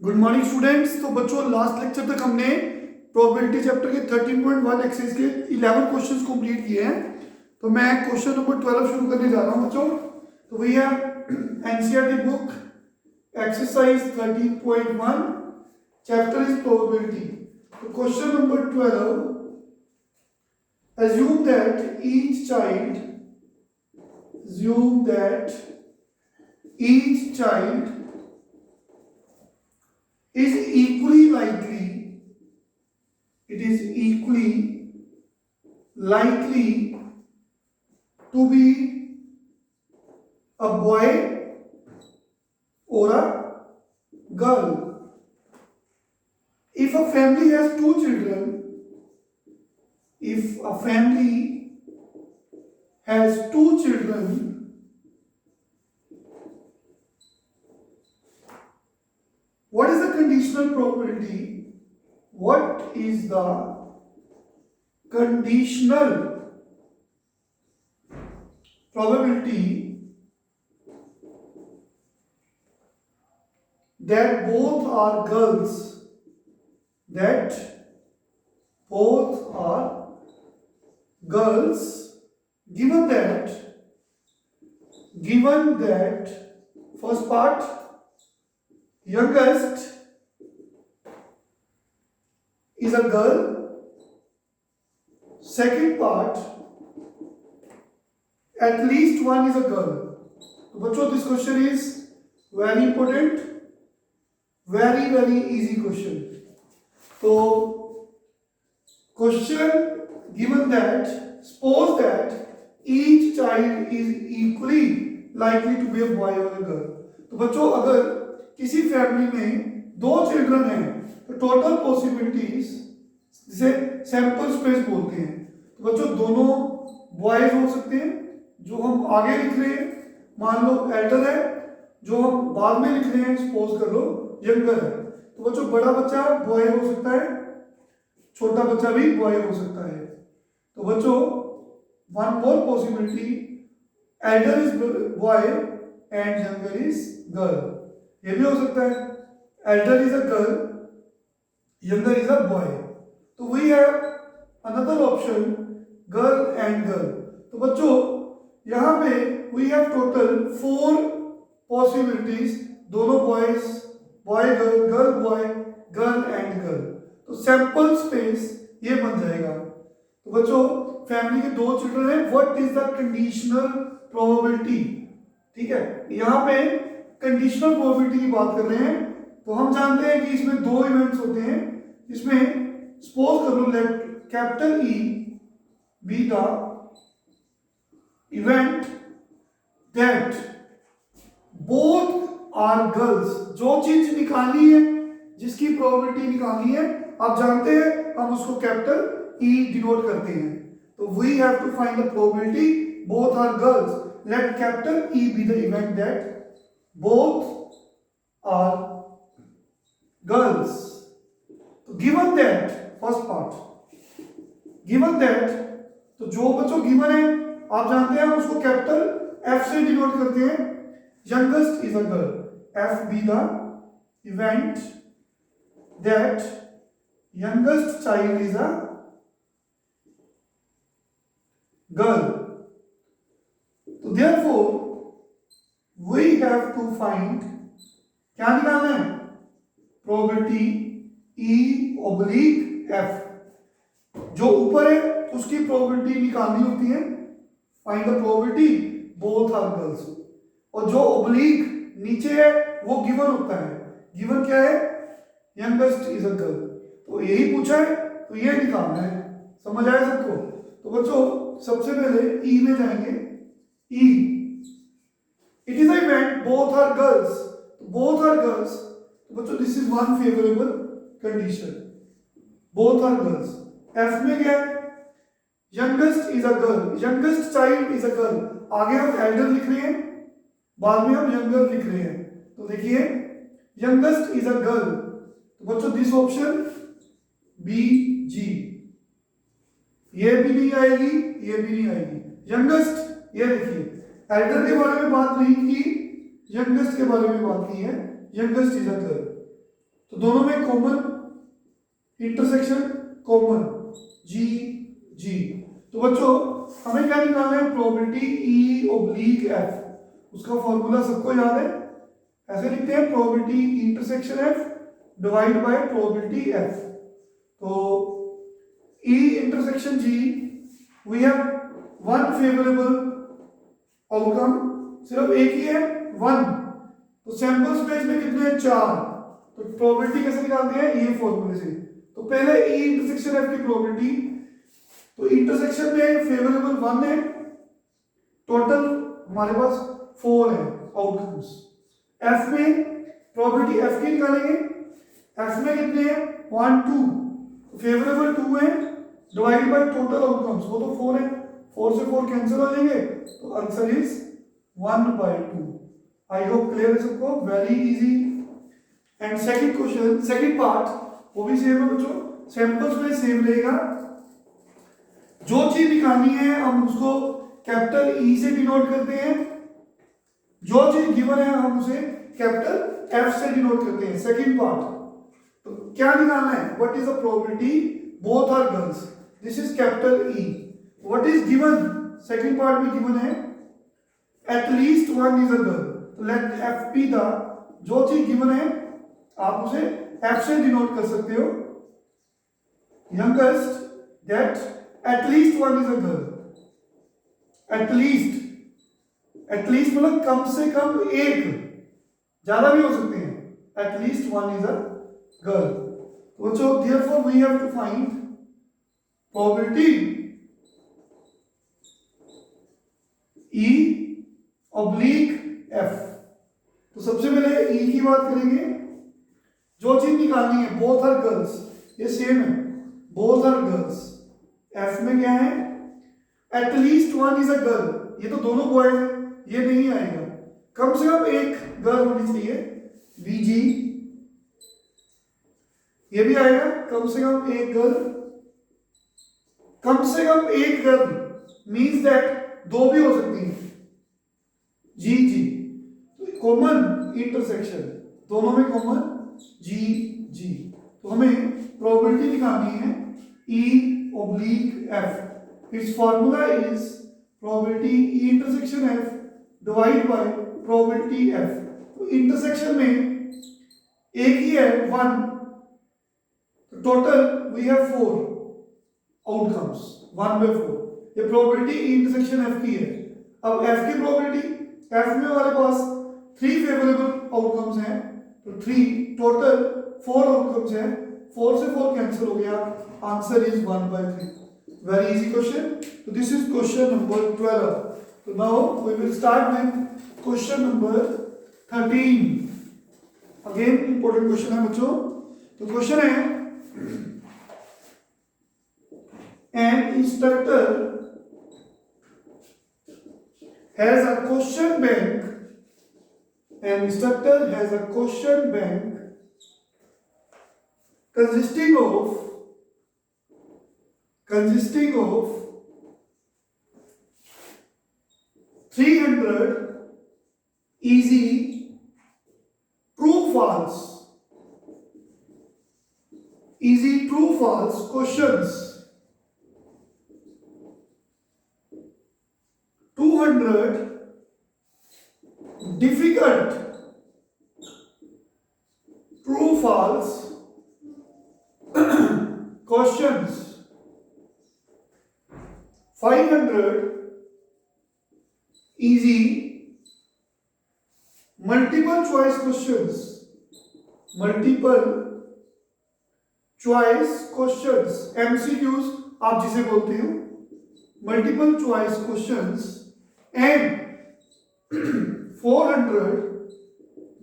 Good morning students. तो बच्चों last lecture तक हमने प्रोबेबिलिटी चैप्टर के 13.1 एक्सरसाइज के 11 क्वेश्चंस कंप्लीट किए हैं। तो मैं क्वेश्चन नंबर 12 शुरू करने जा रहा हूं बच्चों। तो वही है NCERT book exercise 13.1 chapter is probability. तो question number 12, assume that each child is equally likely, it is equally likely to be a boy or a girl. If a family has two children, if a family has two children, what is the conditional probability? What is the conditional probability that both are girls? That both are girls, given that first part, youngest is a girl, second part, at least one is a girl. So bachcho, this question is very important, very easy question. So question given that, suppose that each child is equally likely to be a boy or a girl. तो बच्चों अगर किसी family में दो children हैं तो total possibilities जिसे sample space बोलते हैं। तो बच्चों दोनों बॉयज हो सकते हैं, जो हम आगे लिख रहे हैं मान लो एल्डर है, जो हम बाद में लिख रहे हैं सपोज कर लो यंगर है। तो बच्चों बड़ा बच्चा बॉय हो सकता है, छोटा बच्चा भी बॉय हो सकता है। तो बच्चों one more possibility, elder is boy and younger is girl, ये भी हो सकता है। Elder is a girl, younger is a boy. तो we have another option girl and girl. तो बच्चों यहां पे वी हैव टोटल 4 पॉसिबिलिटीज, दोनों boys, boy girl, girl boy, girl and girl. तो सैंपल स्पेस ये बन जाएगा। तो बच्चों फैमिली के दो चिल्ड्रन है, what is the conditional probability? ठीक है, यहां पे कंडीशनल प्रोबेबिलिटी की बात कर रहे हैं। तो हम जानते हैं कि इसमें दो इवेंट्स होते हैं, इसमें सपोज कर लो let capital E be the event that both are girls. जो चीज निकालनी है, जिसकी प्रोबेबिलिटी निकालनी है, आप जानते हैं हम उसको कैपिटल ई डिनोट करते हैं। तो we have to find the probability both are girls, let capital E be the event that both are girls. तो given that first part, given that, तो जो बच्चों given है आप जानते हैं हम उसको कैपिटल F से डिनोट करते हैं। youngest is a girl, F be the event that youngest child is a girl. तो therefore we have to find, क्या निकालना है? Probability E oblique F। जो ऊपर है उसकी प्रोबेबिलिटी निकालनी होती है, find the probability both are girls. और जो ऑब्लिक नीचे है वो गिवन होता है। गिवन क्या है? Youngest is a girl. तो यही पूछा है तो ये निकालना है। समझ आया सबको? तो बच्चों सबसे पहले E में जाएंगे। E, it is an event both are girls, both are girls। तो बच्चों this is one favorable condition, both are girls। F में क्या है? youngest is a girl, youngest child is a girl। आगे हम elder लिख रहे हैं, बाद में हम younger लिख रहे हैं। तो देखिए youngest is a girl। तो बच्चों दिस ऑप्शन B G, ये भी नहीं आएगी, ये भी नहीं आएगी। यंगेस्ट ये देखिए एल्डर के बारे में बात नहीं की, यंगेस्ट के बारे में बात की है। Youngest is a girl. तो दोनों में common intersection common G G. तो बच्चों हमें क्या निकालना है, प्रोबेबिलिटी ई ऑब्लिक एफ। उसका फॉर्मूला सबको याद है, ऐसे लिखते हैं probability intersection F divide by probability F. तो E intersection G we have one favourable outcome, सिर्फ एक ही है वन। तो सैंपल स्पेस में कितने हैं, चार। तो प्रोबेबिलिटी कैसे निकालते हैं, ये फॉर्मूले से। तो पहले ई इंटरसेक्शन एफ की प्रोबेबिलिटी, तो इंटरसेक्शन में फेवरेबल वन है, टोटल हमारे पास फोर है आउटकम्स। एफ में प्रोबेबिलिटी एफ की निकालेंगे, एफ में कितने हैं, वन टू, फेवरेबल टू है डिवाइड बाय टोटल आउटकम्स, वो तो फोर है, फोर से फोर कैंसिल हो जाएंगे, तो answer is 1/2। I hope clear है सबको, very easy. And second question, second part वो भी सेम है बच्चों, सैंपल्स में सेम रहेगा। जो चीज निकालनी है हम उसको कैपिटल ई से डिनोट करते हैं, जो चीज गिवन है हम उसे कैपिटल एफ से डिनोट करते हैं। सेकंड पार्ट तो क्या निकालना है, what is the probability both are girls, this is capital E. What is given, second part में गिवन है at least one is a girl, तो लेट एफ बी द, जो चीज गिवन है आप उसे एफ से डिनोट कर सकते हो, youngest that at least one is a girl. At least मतलब कम से कम एक, ज्यादा भी हो सकते हैं, at least one is a girl. तो बच्चों therefore we have to find probability E oblique F. तो सबसे पहले ई की बात करेंगे, जो चीज निकालनी है, बोथ आर गर्ल्स, ये सेम है, बोथ आर गर्ल्स। एफ में क्या है, at least one is a girl, ये तो दोनों बॉयज है, ये नहीं आएगा, कम से कम एक गर्ल होनी चाहिए, बीजी, ये भी आएगा, कम से कम एक गर्ल, कम से कम एक गर्ल मींस दैट दो भी हो सकती है, जी जी। तो कॉमन इंटरसेक्शन, दोनों में कॉमन जी जी। तो हमें प्रोबेबिलिटी निकालनी है E oblique F, it's formula is probability E intersection F divide by probability F. तो इंटरसेक्शन में एक ही है one, total we have four outcomes, 1/4। ये प्रोबेबिलिटी इंटरसेक्शन एफ की है। अब एफ की प्रोबेबिलिटी, एफ में हमारे पास 3 फेवरेबल आउटकम्स हैं, तो 3 टोटल 4 आउटकम्स हैं, 4 से 4 कैंसिल हो गया, answer is 1/3। Very easy question. तो दिस इज क्वेश्चन नंबर 12। तो now we will start with question number 13। Again important question है बच्चों। तो क्वेश्चन है, an instructor has a question bank, an instructor has a question bank consisting of 300 easy true false questions, 200 difficult true false questions, 500 easy multiple choice questions, MCQs आप जिसे बोलते हो, multiple choice questions, and 400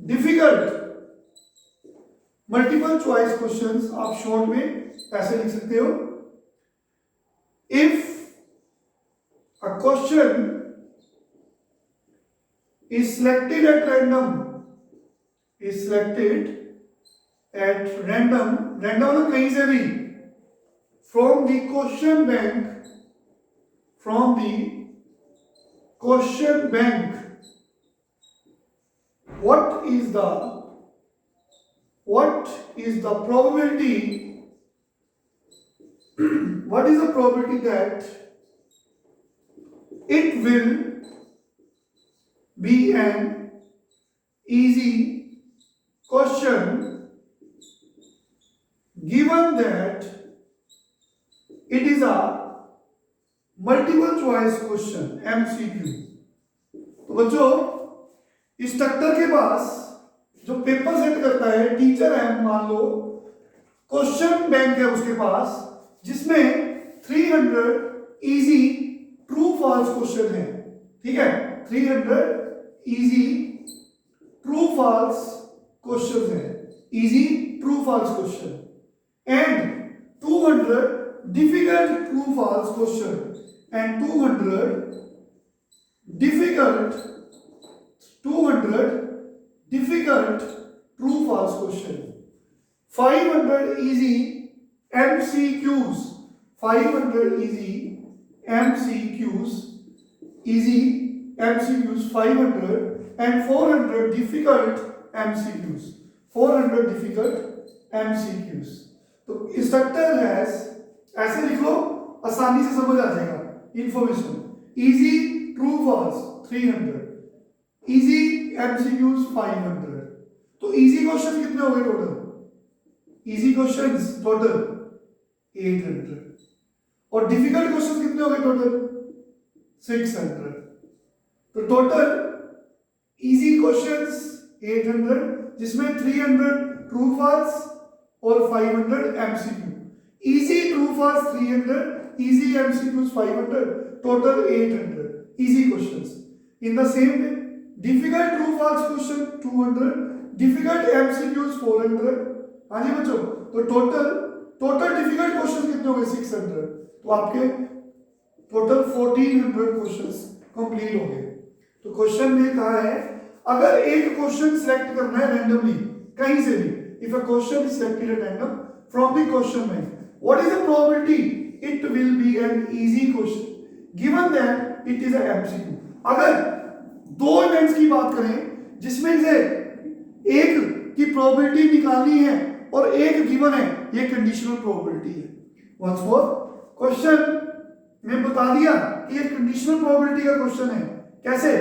difficult multiple choice questions। आप short में ऐसे लिख सकते हो, if a question is selected at random, random कहीं से भी, from the question bank, what is the what is the probability what is the probability that it will be an easy question given that it is a multiple choice question MCQ. तो बच्चों instructor के पास जो paper set करता है, teacher है, मान लो question bank है उसके पास जिसमें 300 इजी ट्रू फॉल्स क्वेश्चन है, ठीक है, 300 इजी ट्रू फॉल्स क्वेश्चन है, easy true false question and 200 difficult true false question and 200 difficult true false question, 500 easy MCQs, 500 easy MCQs 500 and 400 difficult MCQs, 400 difficult MCQs। तो instructor has, ऐसे लिख लो आसानी से समझ आ जाएगा information, easy true false 300, easy MCQs 500। तो इजी क्वेश्चन कितने हो गए टोटल? इजी क्वेश्चंस टोटल 800 और डिफिकल्ट क्वेश्चन कितने हो गए टोटल? 600। तो टोटल इजी क्वेश्चंस 800 जिसमें 300 ट्रू फॉल्स और 500 MCQ, easy true false 300, easy MCQs 500, total 800 easy questions. In the same way difficult true false question 200, difficult MCQs 400। हाँ जी बच्चों, तो टोटल डिफिकल्ट क्वेश्चन कितने हो गए? 600। तो आपके टोटल 1400 क्वेश्चंस कंप्लीट हो गए। तो क्वेश्चन में कहा है अगर एक क्वेश्चन सिलेक्ट करना है रैंडमली कहीं से भी, if a question is selected at random from the question bank, what is the probability it will be an easy question given that it is a MCQ। अगर दो इवेंट्स की बात करें जिसमें से एक की प्रोबेबिलिटी निकालनी है और एक गिवन है, ये कंडीशनल प्रोबेबिलिटी है। वंस मोर क्वेश्चन में बता दिया कि ये कंडीशनल प्रोबेबिलिटी का क्वेश्चन है। कैसे?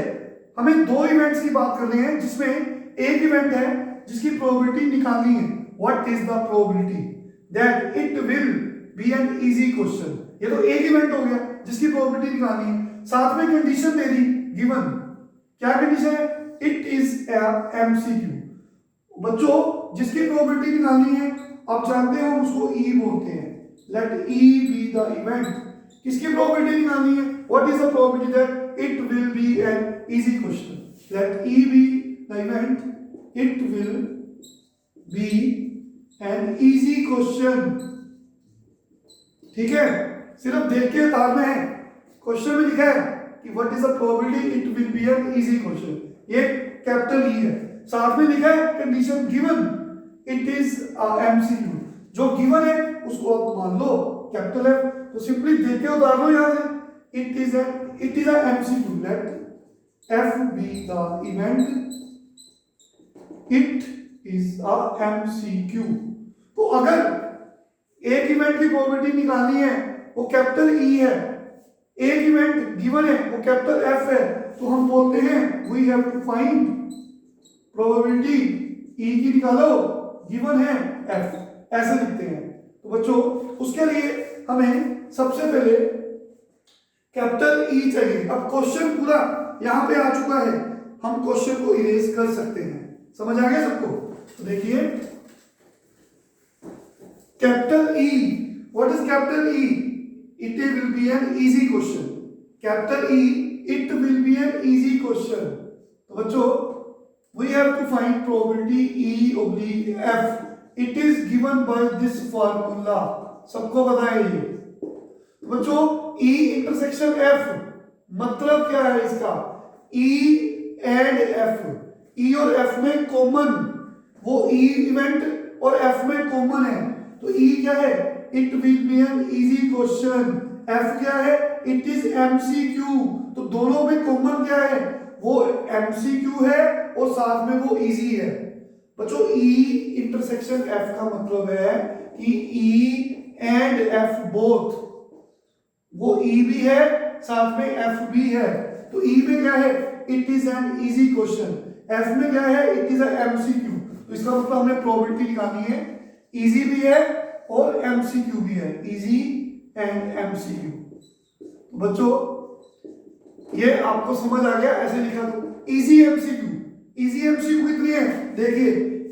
हमें दो इवेंट्स की बात करनी है जिसमें एक इवेंट है जिसकी प्रोबेबिलिटी निकालनी है, what is the probability that it will be an easy question। ये तो एक इवेंट हो गया जिसकी प्रोबेबिलिटी निकालनी है, साथ में कंडीशन दे दी गिवन। क्या कंडीशन है? It is a MCQ. बच्चों जिसकी प्रोबेबिलिटी निकालनी है आप जानते हैं हम उसको ई बोलते हैं, let E be the event. किसकी प्रोबेबिलिटी निकालनी है? What is the probability that it will be an easy question, let E be the event, it will be an easy question. ठीक है, सिर्फ देख के उतारना है। क्वेश्चन में लिखा है कि what is the probability it will be an easy question, ये कैपिटल ई है, साथ में लिखा है condition given it is MCQ. जो गिवन है उसको आप मान लो कैपिटल है, तो सिंपली देख के उतार लो यहां से, it is a MCQ, let F be the event, it is a MCQ. तो अगर एक इवेंट की प्रोबेबिलिटी निकालनी है वो कैपिटल ई है, एक इवेंट गिवन है वो कैपिटल एफ है, तो हम बोलते हैं we have to find probability E की निकालो, गिवन है एफ, ऐसे लिखते हैं। तो बच्चों उसके लिए हमें सबसे पहले कैपिटल ई चाहिए। अब क्वेश्चन पूरा यहां पे आ चुका है, हम क्वेश्चन को इरेज कर सकते हैं। समझ आ गया सबको? तो देखिए capital E, what is capital E? It will be an easy question, capital E, it will be an easy question. तो बच्चों we have to find probability E oblique F, it is given by this formula, सबको पता है ये। तो बच्चों ई intersection F मतलब क्या है इसका? ई एंड एफ, ई और एफ में कॉमन, वो ई इवेंट और एफ में कॉमन है, तो ई क्या है? It will be an easy question. F क्या है? It is MCQ. तो दोनों में कॉमन क्या है? वो एमसीक्यू है और साथ में वो इजी है। बच्चों E इंटरसेक्शन F का मतलब है कि E एंड F बोथ, वो E भी है साथ में F भी है। तो E में क्या है, it is an easy question, F में क्या है, इट इज अ MCQ। तो इसका मतलब हमने प्रोबेबिलिटी निकालनी है, इजी भी है और MCQ भी है, इजी एंड MCQ। तो बच्चों ये आपको समझ आ गया, ऐसे लिखा दो इजी MCQ। इजी MCQ कितनी है, देखिए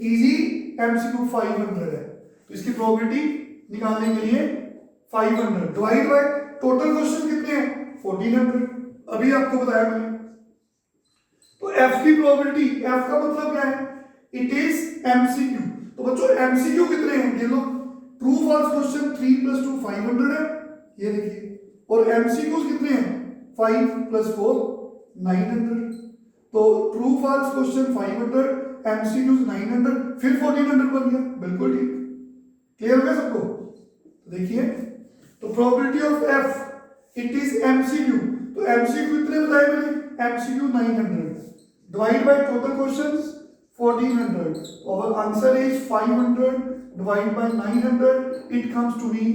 इजी MCQ 500 है, तो इसकी प्रोबेबिलिटी निकालने के लिए 500 डिवाइड बाय टोटल क्वेश्चन कितने हैं 1400, अभी आपको बताया मैंने। तो F की प्रोबेबिलिटी, F का मतलब क्या है, इट इज MCQ। तो बच्चों MCQ कितने हैं, ये लो, ट्रू फॉल्स क्वेश्चन 3 + 2 500 है, ये देखिए, और MCQs कितने हैं 5 + 4 900। तो ट्रू फॉल्स क्वेश्चन 500, MCQs 900, फिर 1400 बन गया, बिल्कुल ठीक। क्लियर हो गया सबको। तो देखिए, तो probability of F it is MCQ। तो MCQ कितने बताए मैंने, MCQ 900 divide by total questions 1400। तो our answer is 500 divided by 900, it comes to be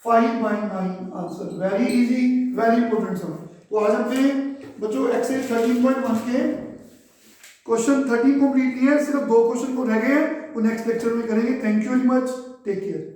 5/9 answer. Very easy, very important sum. तो आज अपने बच्चों एक्सरसाइज 13.1 के क्वेश्चन 13 कंप्लीट किए हैं, सिर्फ 2 क्वेश्चन को रह गए हैं, वो नेक्स्ट लेक्चर में करेंगे। Thank you very much, take care.